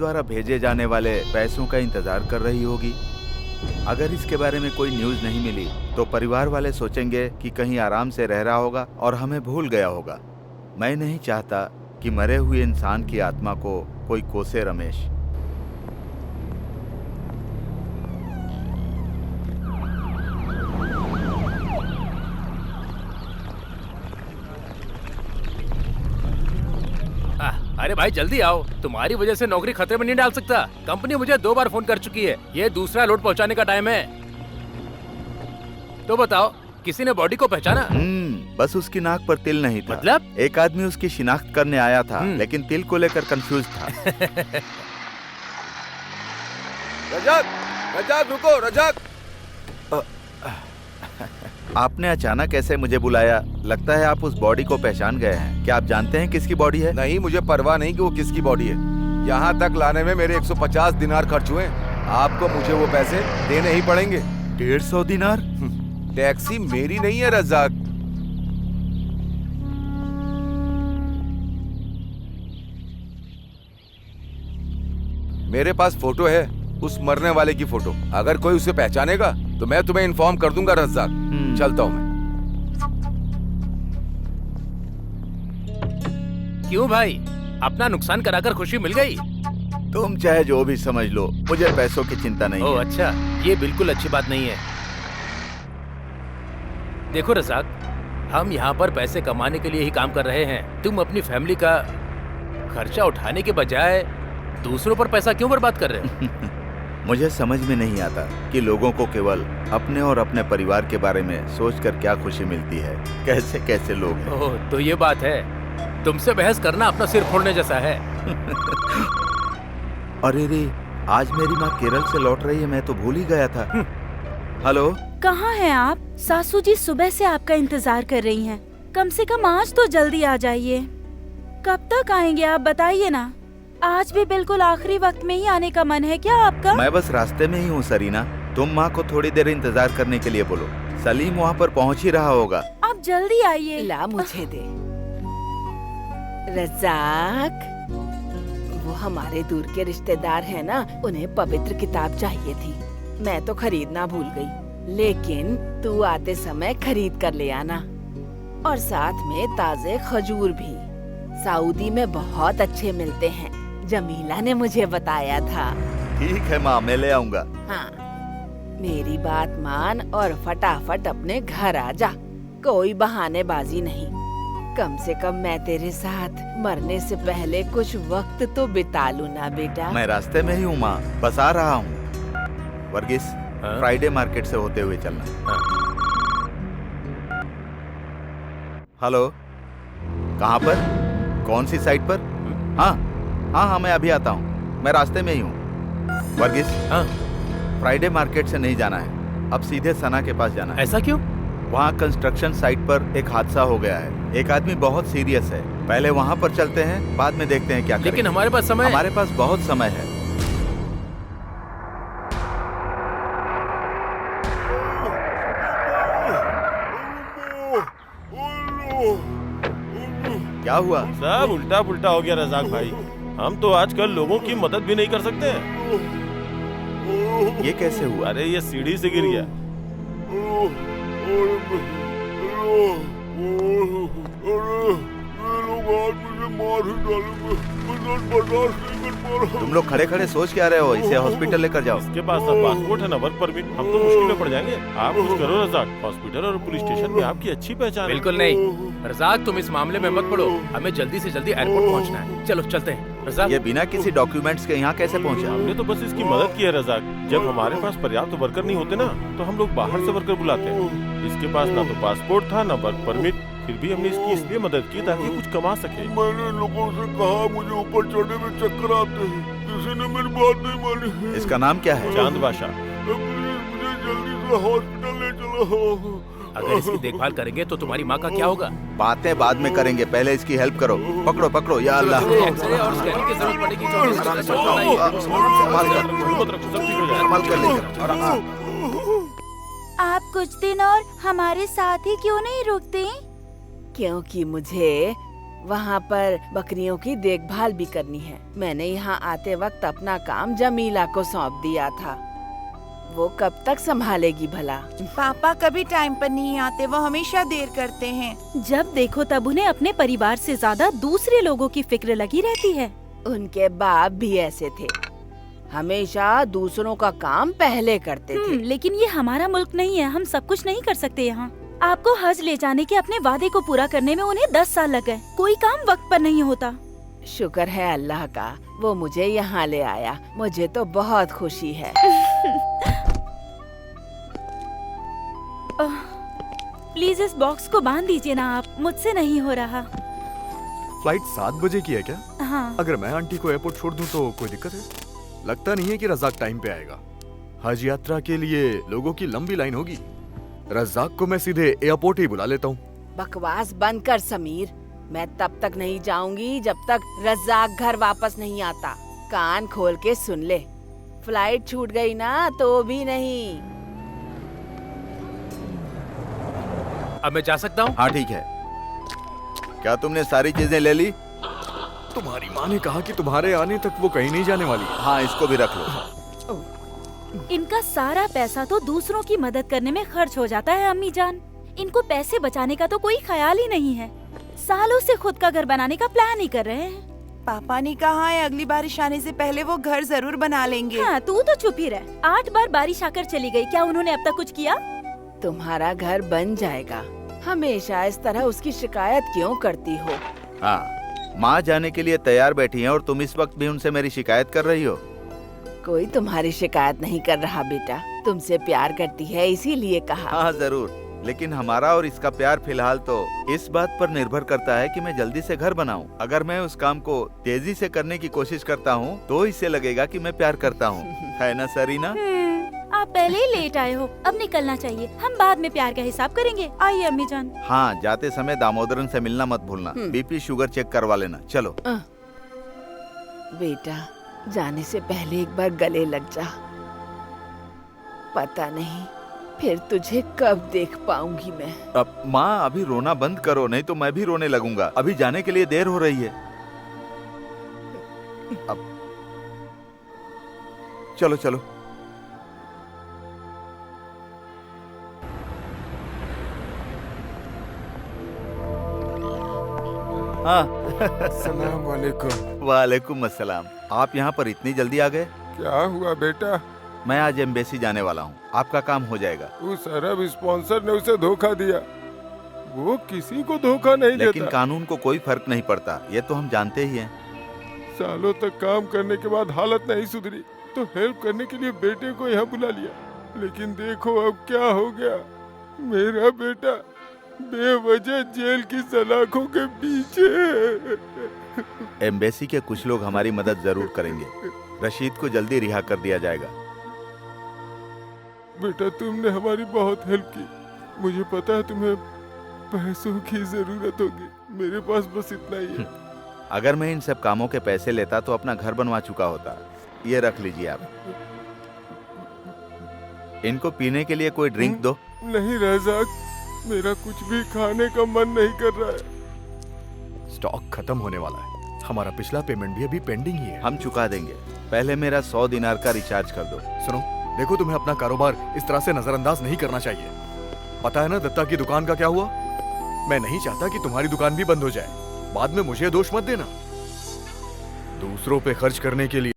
द्वारा भेजे जाने वाले पैसों का इंतजार कर रही होगी। अगर इसके बारे में कोई न्यूज़ नहीं मिली तो परिवार वाले सोचेंगे कि कहीं आराम से रह रहा होगा और हमें भूल गया होगा। मैं नहीं चाहता कि मरे हुए इंसान की आत्मा को कोई कोसे रमेश। अरे भाई जल्दी आओ, तुम्हारी वजह से नौकरी खतरे में नहीं डाल सकता। कंपनी मुझे 2 बार फोन कर चुकी है, ये दूसरा लोड पहुंचाने का टाइम है। तो बताओ, किसी ने बॉडी को पहचाना? बस उसकी नाक पर तिल नहीं था। मतलब? एक आदमी उसकी शिनाख्त करने आया था, लेकिन तिल को लेकर कंफ्यूज था। रजक, रजक रुको, रजक। आपने अचानक ऐसे मुझे बुलाया, लगता है आप उस बॉडी को पहचान गए हैं। क्या आप जानते हैं किसकी बॉडी है? नहीं, मुझे परवाह नहीं कि वो किसकी बॉडी है। यहाँ तक लाने में मेरे 150 दिनार खर्च हुए। आपको मुझे वो पैसे देने ही पड़ेंगे। 150 दिनार? टैक्सी मेरी नहीं है रजाक। मेरे पास फोटो है, उस मरने वाले की फोटो। अगर कोई उसे पहचानेगा तो मैं तुम्हें इन्फॉर्म कर दूंगा रजाक। चलता हूँ मैं। क्यों भाई, अपना नुकसान कराकर खुशी मिल गई? तुम चाहे जो भी समझ लो, मुझे पैसों की चिंता नहीं है। अच्छा, ये बिल्कुल अच्छी बात नहीं है। देखो रज़ाक, हम यहाँ पर पैसे कमाने के लिए ही काम कर रहे हैं। तुम अपनी फैमिली का खर्चा उठाने के बजाय दूसरों पर पैसा क्यों बर्बाद कर रहे हो? मुझे समझ में नहीं आता कि लोगों को केवल अपने और अपने परिवार के बारे में सोचकर क्या खुशी मिलती है। कैसे कैसे लोग हैं। ओह, तो ये बात है। तुमसे बहस करना अपना सिर फोड़ने जैसा है। अरे रे, आज मेरी माँ केरल से लौट रही है, मैं तो भूल ही गया था। हेलो, कहाँ हैं आप? सासू जी सुबह से आपका इंतजार कर रही हैं। कम से कम आज तो जल्दी आ जाइए। कब तक आएंगे आप बताइए ना। आज भी बिल्कुल आखिरी वक्त में ही आने का मन है क्या आपका? मैं बस रास्ते में ही हूँ सरीना। तुम माँ को थोड़ी देर इंतजार करने के लिए बोलो। सलीम वहाँ पर पहुँच ही रहा होगा। आप जल्दी आइए। ला मुझे दे। रज़ाक, वो हमारे दूर के रिश्तेदार हैं ना, उन्हें पवित्र किताब चाहिए थी। मैं तो खरीदना भूल गई, लेकिन तू आते समय खरीद कर ले आना। और साथ में ताजे खजूर भी। सऊदी में बहुत अच्छे मिलते हैं, जमीला ने मुझे बताया था। ठीक है माँ, मैं ले आऊँगा। हाँ, मेरी बात मान और फटाफट अपने घर आ जा। कोई बहानेबाजी नहीं। कम से कम मैं तेरे साथ मरने से पहले कुछ वक्त तो बिता लूं ना बेटा। मैं रास्ते में ही हूँ माँ, बस आ रहा हूँ। वर्गीस, फ्राइडे मार्केट से होते हुए चलना। हेलो, कहाँ पर? कौन सी साइड पर? हाँ हाँ हाँ, मैं अभी आता हूँ, मैं रास्ते में ही हूँ। वर्गीस, फ्राइडे मार्केट से नहीं जाना है, अब सीधे सना के पास जाना है। ऐसा क्यों? वहाँ कंस्ट्रक्शन साइट पर एक हादसा हो गया है। एक आदमी बहुत सीरियस है। पहले वहाँ पर चलते हैं, बाद में देखते हैं क्या करें। लेकिन हमारे पास समय। हमारे पास बहुत समय है। क्या हुआ? सब उल्टा पुल्टा हो गया रज़ाक भाई। हम तो आजकल लोगों की मदद भी नहीं कर सकते हैं। ये कैसे हुआ? अरे ये सीढ़ी से गिर गया। तुम लोग खड़े खड़े सोच क्या रहे हो? इसे हॉस्पिटल लेकर जाओ। इसके पास ना पासपोर्ट है ना वर्क परमिट। हम तो मुश्किल में पड़ जाएंगे। आप कुछ करो रज़ाक। हॉस्पिटल और पुलिस स्टेशन में आपकी अच्छी पहचान है। बिल्कुल नहीं रज़ाक, तुम इस मामले में मत पड़ो। हमें जल्दी से जल्दी एयरपोर्ट पहुंचना है। चलो चलते हैं। रज़ाक, ये बिना किसी डॉक्यूमेंट्स के यहाँ कैसे पहुँचा? हमने तो बस इसकी मदद की है रज़ाक। जब हमारे पास पर्याप्त वर्कर नहीं होते ना, तो हम लोग बाहर से वर्कर बुलाते हैं। इसके पास ना तो पासपोर्ट था ना वर्क परमिट, फिर भी हमने इसकी इसलिए मदद की ताकि कुछ कमा सके। मैंने लोगों से कहा मुझे ऊपर चढ़ने में चक्कर आते हैं, किसी ने मेरी बात नहीं मानी। इसका नाम क्या है? चांद बादशाह। प्लीज मुझे जल्दी से हॉस्पिटल ले चलो। अगर इसकी देखभाल करेंगे तो तुम्हारी माँ का क्या होगा? बातें बाद में करेंगे, पहले इसकी हेल्प करो। पकड़ो पकड़ो, या अल्लाह। एक्सरे और स्कैनिंग की जरूरत पड़ेगी तो संभाल कर लेकर। आप कुछ दिन और हमारे साथ ही क्यों नहीं रुकते? क्योंकि मुझे वहाँ पर बकरियों की देखभाल भी करनी है। मैंने यहाँ आते वक्त अपना काम जमीला को सौंप दिया था। वो कब तक संभालेगी भला? पापा कभी टाइम पर नहीं आते, वो हमेशा देर करते हैं। जब देखो तब उन्हें अपने परिवार से ज्यादा दूसरे लोगों की फिक्र लगी रहती है। उनके बाप भी ऐसे थे, हमेशा दूसरों का काम पहले करते थे। लेकिन ये हमारा मुल्क नहीं है, हम सब कुछ नहीं कर सकते यहाँ। आपको हज ले जाने के अपने वादे को पूरा करने में उन्हें 10 साल लग गए। कोई काम वक्त पर नहीं होता। शुक्र है अल्लाह का, वो मुझे यहाँ ले आया। मुझे तो बहुत खुशी है। प्लीज इस बॉक्स को बांध दीजिए ना आप, मुझसे नहीं हो रहा। फ्लाइट 7 बजे की है क्या? हाँ। अगर मैं आंटी को एयरपोर्ट छोड़ दूं तो कोई दिक्कत है? लगता नहीं है कि रज़ाक टाइम पे आएगा। हज यात्रा के लिए लोगों की लंबी लाइन होगी। रज़ाक को मैं सीधे एयरपोर्ट ही बुला लेता हूँ। बकवास बंद कर समीर। मैं तब तक नहीं जाऊंगी जब तक रज़ाक घर वापस नहीं आता। कान खोल के सुन ले, फ्लाइट छूट गई ना तो भी नहीं। अब मैं जा सकता हूँ? हाँ ठीक है। क्या तुमने सारी चीजें ले ली? तुम्हारी माँ ने कहा कि तुम्हारे आने तक वो कहीं नहीं जाने वाली है। हाँ, इसको भी रख लो। इनका सारा पैसा तो दूसरों की मदद करने में खर्च हो जाता है अम्मी जान। इनको पैसे बचाने का तो कोई ख्याल ही नहीं है। सालों से खुद का घर बनाने का प्लान ही कर रहे हैं। पापा ने कहा है अगली बारिश आने से पहले वो घर जरूर बना लेंगे। हाँ, तू तो चुप ही रह। 8 बार बारिश आकर चली गई, क्या उन्होंने अब तक कुछ किया? तुम्हारा घर बन जाएगा। हमेशा इस तरह उसकी शिकायत क्यों करती हो? हाँ, माँ जाने के लिए तैयार बैठी हैं और तुम इस वक्त भी उनसे मेरी शिकायत कर रही हो। कोई तुम्हारी शिकायत नहीं कर रहा बेटा, तुमसे प्यार करती है इसीलिए कहा। हाँ जरूर, लेकिन हमारा और इसका प्यार फिलहाल तो इस बात पर निर्भर करता है कि मैं जल्दी से घर बनाऊं। अगर मैं उस काम को तेजी से करने की कोशिश करता हूं, तो इसे लगेगा कि मैं प्यार करता हूं। है ना सरीना? आप पहले ही लेट आए हो, अब निकलना चाहिए। हम बाद में प्यार का हिसाब करेंगे। आइए अम्मी जान। हाँ, जाते समय दामोदरन से मिलना मत भूलना। बीपी शुगर चेक करवा लेना। चलो। बेटा, जाने से पहले एक बार गले लग जा। पता नहीं फिर तुझे कब देख पाऊंगी मैं। अब माँ, अभी रोना बंद करो, नहीं तो मैं भी रोने लगूंगा। अभी जाने के लिए देर हो रही है। अब चलो चलो। हाँ। सलाम वालेकुम। वालेकुम अस्सलाम। आप यहाँ पर इतनी जल्दी आ गए? क्या हुआ बेटा? मैं आज एम्बेसी जाने वाला हूँ। आपका काम हो जाएगा। उस अरब स्पॉन्सर ने उसे धोखा दिया। वो किसी को धोखा नहीं देता। लेकिन कानून को कोई फर्क नहीं पड़ता, ये तो हम जानते ही हैं। सालों तक काम करने के बाद हालत नहीं सुधरी तो हेल्प करने के लिए बेटे को यहाँ बुला लिया। लेकिन देखो अब क्या हो गया। मेरा बेटा बेवजह जेल की सलाखों के पीछे। एम्बेसी के कुछ लोग हमारी मदद जरूर करेंगे। रशीद को जल्दी रिहा कर दिया जाएगा। बेटा, तुमने हमारी बहुत हेल्प की। मुझे पता है तुम्हें पैसों की जरूरत होगी। मेरे पास बस इतना ही है। अगर मैं इन सब कामों के पैसे लेता तो अपना घर बनवा चुका होता। ये रख लीजिए आप। इनको पीने के लिए कोई ड्रिंक दो। नहीं रज़ाक, मेरा कुछ भी खाने का मन नहीं कर रहा है। स्टॉक खत्म होने वाला है। हमारा पिछला पेमेंट भी अभी पेंडिंग ही है। हम चुका देंगे। पहले मेरा 100 दिनार का रिचार्ज कर दो। सुनो, देखो, तुम्हें अपना कारोबार इस तरह से नजरअंदाज नहीं करना चाहिए। पता है ना दत्ता की दुकान का क्या हुआ? मैं नहीं चाहता कि तुम्हारी दुकान भी बंद हो जाए। बाद में मुझे दोष मत देना। दूसरों पे खर्च करने के लिए